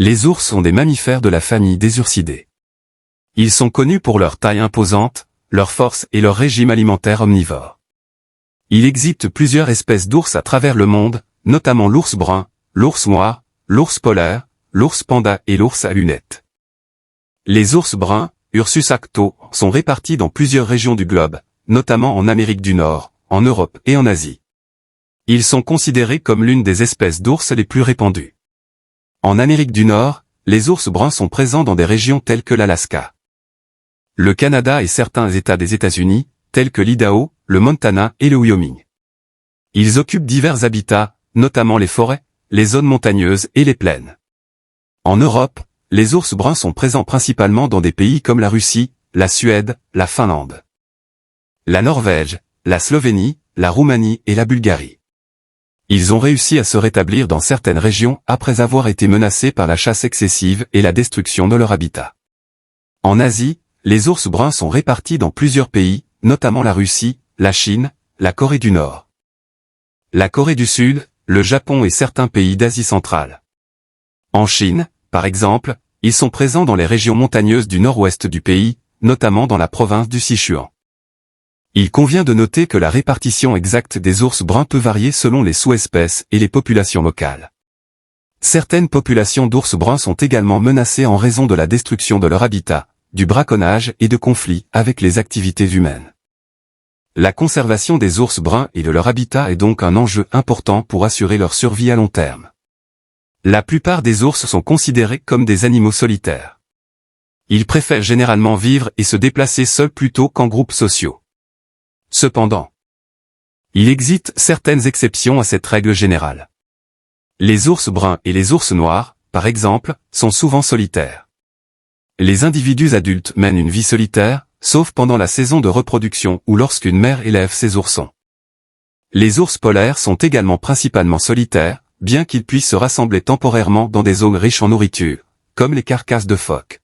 Les ours sont des mammifères de la famille des ursidés. Ils sont connus pour leur taille imposante, leur force et leur régime alimentaire omnivore. Il existe plusieurs espèces d'ours à travers le monde, notamment l'ours brun, l'ours noir, l'ours polaire, l'ours panda et l'ours à lunettes. Les ours bruns, Ursus arctos, sont répartis dans plusieurs régions du globe, notamment en Amérique du Nord, en Europe et en Asie. Ils sont considérés comme l'une des espèces d'ours les plus répandues. En Amérique du Nord, les ours bruns sont présents dans des régions telles que l'Alaska, le Canada et certains États des États-Unis, tels que l'Idaho, le Montana et le Wyoming. Ils occupent divers habitats, notamment les forêts, les zones montagneuses et les plaines. En Europe, les ours bruns sont présents principalement dans des pays comme la Russie, la Suède, la Finlande, la Norvège, la Slovénie, la Roumanie et la Bulgarie. Ils ont réussi à se rétablir dans certaines régions après avoir été menacés par la chasse excessive et la destruction de leur habitat. En Asie, les ours bruns sont répartis dans plusieurs pays, notamment la Russie, la Chine, la Corée du Nord, la Corée du Sud, le Japon et certains pays d'Asie centrale. En Chine, par exemple, ils sont présents dans les régions montagneuses du nord-ouest du pays, notamment dans la province du Sichuan. Il convient de noter que la répartition exacte des ours bruns peut varier selon les sous-espèces et les populations locales. Certaines populations d'ours bruns sont également menacées en raison de la destruction de leur habitat, du braconnage et de conflits avec les activités humaines. La conservation des ours bruns et de leur habitat est donc un enjeu important pour assurer leur survie à long terme. La plupart des ours sont considérés comme des animaux solitaires. Ils préfèrent généralement vivre et se déplacer seuls plutôt qu'en groupes sociaux. Cependant, il existe certaines exceptions à cette règle générale. Les ours bruns et les ours noirs, par exemple, sont souvent solitaires. Les individus adultes mènent une vie solitaire, sauf pendant la saison de reproduction ou lorsqu'une mère élève ses oursons. Les ours polaires sont également principalement solitaires, bien qu'ils puissent se rassembler temporairement dans des zones riches en nourriture, comme les carcasses de phoques.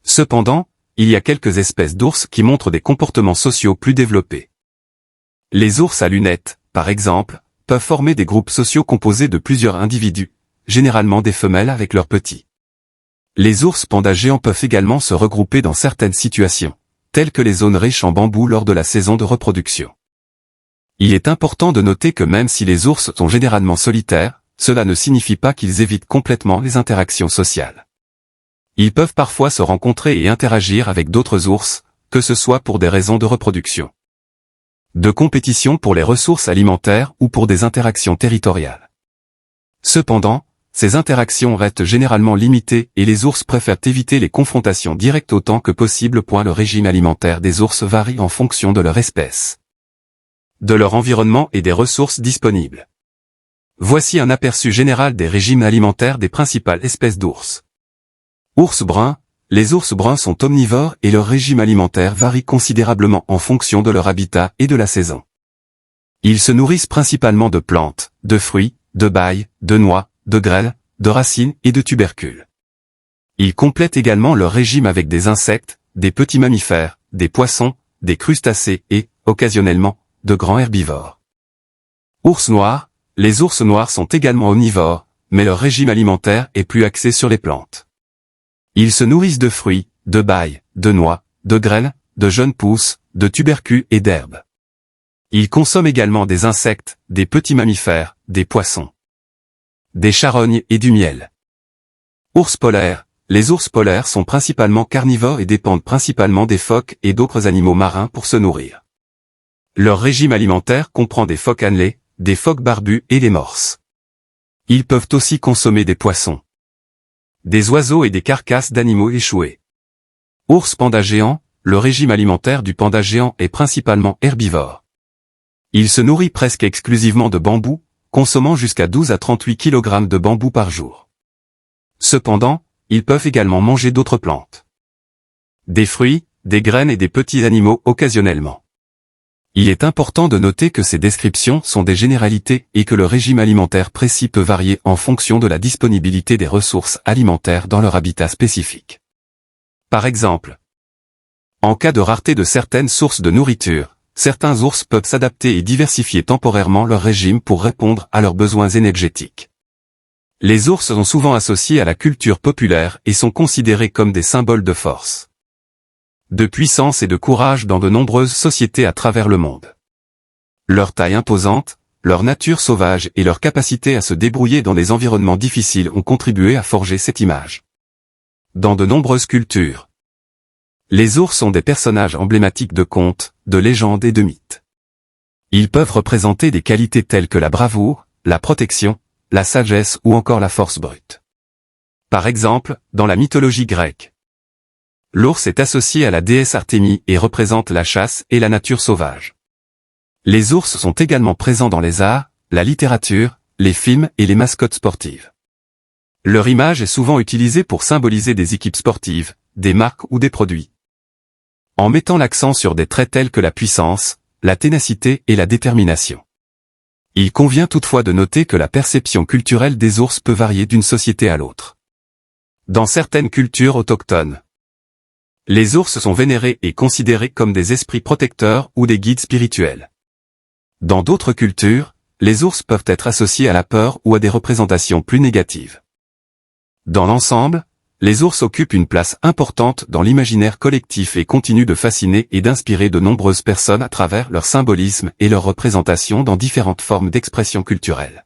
Cependant, il y a quelques espèces d'ours qui montrent des comportements sociaux plus développés. Les ours à lunettes, par exemple, peuvent former des groupes sociaux composés de plusieurs individus, généralement des femelles avec leurs petits. Les ours pandas géants peuvent également se regrouper dans certaines situations, telles que les zones riches en bambou lors de la saison de reproduction. Il est important de noter que même si les ours sont généralement solitaires, cela ne signifie pas qu'ils évitent complètement les interactions sociales. Ils peuvent parfois se rencontrer et interagir avec d'autres ours, que ce soit pour des raisons de reproduction, de compétition pour les ressources alimentaires ou pour des interactions territoriales. Cependant, ces interactions restent généralement limitées et les ours préfèrent éviter les confrontations directes autant que possible. Le régime alimentaire des ours varie en fonction de leur espèce, de leur environnement et des ressources disponibles. Voici un aperçu général des régimes alimentaires des principales espèces d'ours. Ours bruns. Les ours bruns sont omnivores et leur régime alimentaire varie considérablement en fonction de leur habitat et de la saison. Ils se nourrissent principalement de plantes, de fruits, de baies, de noix, de grêles, de racines et de tubercules. Ils complètent également leur régime avec des insectes, des petits mammifères, des poissons, des crustacés et, occasionnellement, de grands herbivores. Ours noirs. Les ours noirs sont également omnivores, mais leur régime alimentaire est plus axé sur les plantes. Ils se nourrissent de fruits, de baies, de noix, de grêles, de jeunes pousses, de tubercules et d'herbes. Ils consomment également des insectes, des petits mammifères, des poissons, des charognes et du miel. Ours polaires. Les ours polaires sont principalement carnivores et dépendent principalement des phoques et d'autres animaux marins pour se nourrir. Leur régime alimentaire comprend des phoques annelés, des phoques barbus et des morses. Ils peuvent aussi consommer des poissons, des oiseaux et des carcasses d'animaux échoués. Ours panda géant. Le régime alimentaire du panda géant est principalement herbivore. Il se nourrit presque exclusivement de bambou, consommant jusqu'à 12 à 38 kg de bambou par jour. Cependant, ils peuvent également manger d'autres plantes, des fruits, des graines et des petits animaux occasionnellement. Il est important de noter que ces descriptions sont des généralités et que le régime alimentaire précis peut varier en fonction de la disponibilité des ressources alimentaires dans leur habitat spécifique. Par exemple, en cas de rareté de certaines sources de nourriture, certains ours peuvent s'adapter et diversifier temporairement leur régime pour répondre à leurs besoins énergétiques. Les ours sont souvent associés à la culture populaire et sont considérés comme des symboles de force, de puissance et de courage dans de nombreuses sociétés à travers le monde. Leur taille imposante, leur nature sauvage et leur capacité à se débrouiller dans des environnements difficiles ont contribué à forger cette image. Dans de nombreuses cultures, les ours sont des personnages emblématiques de contes, de légendes et de mythes. Ils peuvent représenter des qualités telles que la bravoure, la protection, la sagesse ou encore la force brute. Par exemple, dans la mythologie grecque, l'ours est associé à la déesse Artémis et représente la chasse et la nature sauvage. Les ours sont également présents dans les arts, la littérature, les films et les mascottes sportives. Leur image est souvent utilisée pour symboliser des équipes sportives, des marques ou des produits, en mettant l'accent sur des traits tels que la puissance, la ténacité et la détermination. Il convient toutefois de noter que la perception culturelle des ours peut varier d'une société à l'autre. Dans certaines cultures autochtones, les ours sont vénérés et considérés comme des esprits protecteurs ou des guides spirituels. Dans d'autres cultures, les ours peuvent être associés à la peur ou à des représentations plus négatives. Dans l'ensemble, les ours occupent une place importante dans l'imaginaire collectif et continuent de fasciner et d'inspirer de nombreuses personnes à travers leur symbolisme et leur représentation dans différentes formes d'expression culturelle.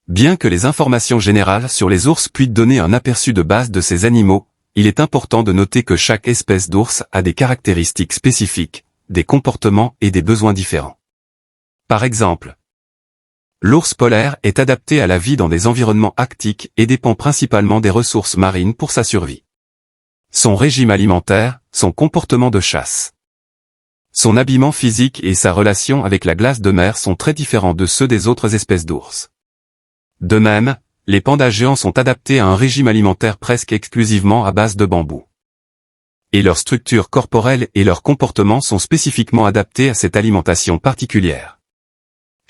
Bien que les informations générales sur les ours puissent donner un aperçu de base de ces animaux, il est important de noter que chaque espèce d'ours a des caractéristiques spécifiques, des comportements et des besoins différents. Par exemple, l'ours polaire est adapté à la vie dans des environnements arctiques et dépend principalement des ressources marines pour sa survie. Son régime alimentaire, son comportement de chasse, son habillement physique et sa relation avec la glace de mer sont très différents de ceux des autres espèces d'ours. De même, les pandas géants sont adaptés à un régime alimentaire presque exclusivement à base de bambou. Et leur structure corporelle et leur comportement sont spécifiquement adaptés à cette alimentation particulière.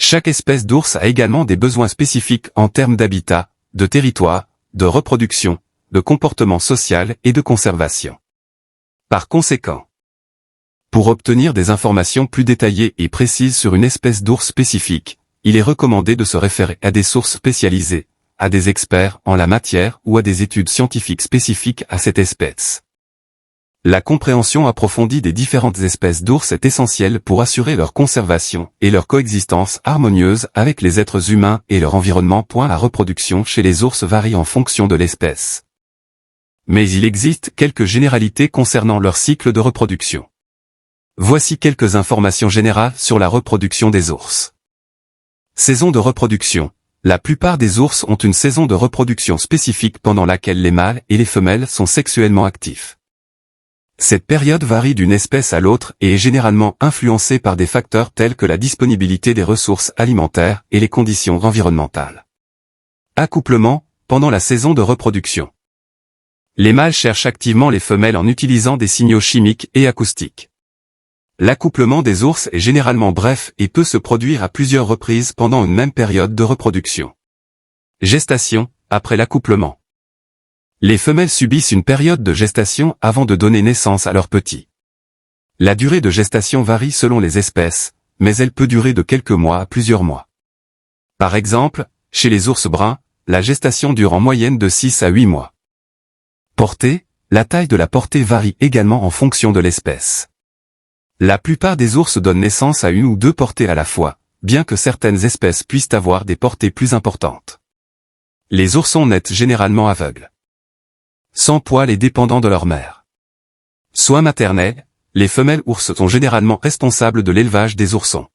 Chaque espèce d'ours a également des besoins spécifiques en termes d'habitat, de territoire, de reproduction, de comportement social et de conservation. Par conséquent, pour obtenir des informations plus détaillées et précises sur une espèce d'ours spécifique, il est recommandé de se référer à des sources spécialisées, à des experts en la matière ou à des études scientifiques spécifiques à cette espèce. La compréhension approfondie des différentes espèces d'ours est essentielle pour assurer leur conservation et leur coexistence harmonieuse avec les êtres humains et leur environnement. La reproduction chez les ours varie en fonction de l'espèce. Mais il existe quelques généralités concernant leur cycle de reproduction. Voici quelques informations générales sur la reproduction des ours. Saison de reproduction. La plupart des ours ont une saison de reproduction spécifique pendant laquelle les mâles et les femelles sont sexuellement actifs. Cette période varie d'une espèce à l'autre et est généralement influencée par des facteurs tels que la disponibilité des ressources alimentaires et les conditions environnementales. Accouplement, pendant la saison de reproduction. Les mâles cherchent activement les femelles en utilisant des signaux chimiques et acoustiques. L'accouplement des ours est généralement bref et peut se produire à plusieurs reprises pendant une même période de reproduction. Gestation, après l'accouplement. Les femelles subissent une période de gestation avant de donner naissance à leurs petits. La durée de gestation varie selon les espèces, mais elle peut durer de quelques mois à plusieurs mois. Par exemple, chez les ours bruns, la gestation dure en moyenne de 6 à 8 mois. Portée, la taille de la portée varie également en fonction de l'espèce. La plupart des ours donnent naissance à une ou deux portées à la fois, bien que certaines espèces puissent avoir des portées plus importantes. Les oursons naissent généralement aveugles, sans poils et dépendants de leur mère. Soins maternels, les femelles ours sont généralement responsables de l'élevage des oursons.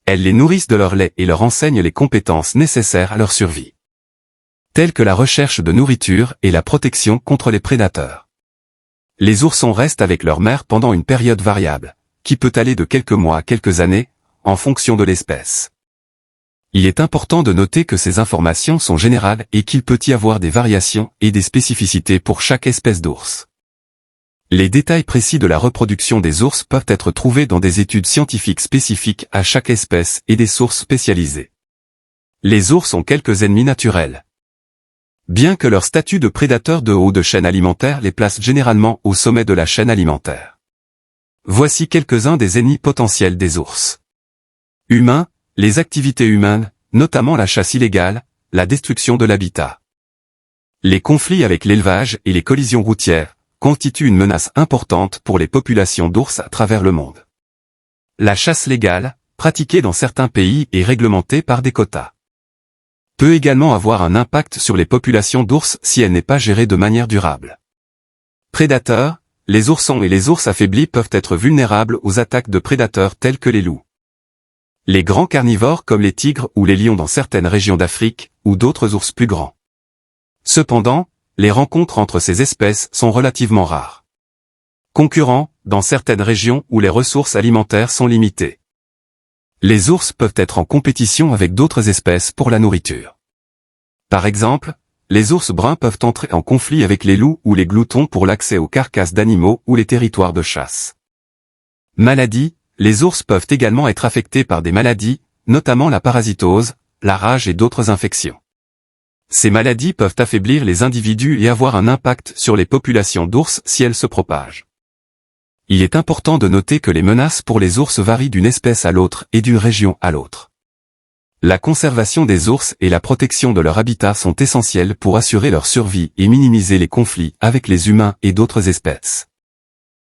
Elles les nourrissent de leur lait et leur enseignent les compétences nécessaires à leur survie, telles que la recherche de nourriture et la protection contre les prédateurs. Les oursons restent avec leur mère pendant une période variable, qui peut aller de quelques mois à quelques années, en fonction de l'espèce. Il est important de noter que ces informations sont générales et qu'il peut y avoir des variations et des spécificités pour chaque espèce d'ours. Les détails précis de la reproduction des ours peuvent être trouvés dans des études scientifiques spécifiques à chaque espèce et des sources spécialisées. Les ours ont quelques ennemis naturels. Bien que leur statut de prédateur de haut de chaîne alimentaire les place généralement au sommet de la chaîne alimentaire. Voici quelques-uns des ennemis potentiels des ours. Humains. Les activités humaines, notamment la chasse illégale, la destruction de l'habitat. Les conflits avec l'élevage et les collisions routières constituent une menace importante pour les populations d'ours à travers le monde. La chasse légale, pratiquée dans certains pays et réglementée par des quotas, peut également avoir un impact sur les populations d'ours si elle n'est pas gérée de manière durable. Prédateurs, les oursons et les ours affaiblis peuvent être vulnérables aux attaques de prédateurs tels que les loups. Les grands carnivores comme les tigres ou les lions dans certaines régions d'Afrique, ou d'autres ours plus grands. Cependant, les rencontres entre ces espèces sont relativement rares. Concurrents, dans certaines régions où les ressources alimentaires sont limitées. Les ours peuvent être en compétition avec d'autres espèces pour la nourriture. Par exemple, les ours bruns peuvent entrer en conflit avec les loups ou les gloutons pour l'accès aux carcasses d'animaux ou les territoires de chasse. Maladies, les ours peuvent également être affectés par des maladies, notamment la parasitose, la rage et d'autres infections. Ces maladies peuvent affaiblir les individus et avoir un impact sur les populations d'ours si elles se propagent. Il est important de noter que les menaces pour les ours varient d'une espèce à l'autre et d'une région à l'autre. La conservation des ours et la protection de leur habitat sont essentielles pour assurer leur survie et minimiser les conflits avec les humains et d'autres espèces.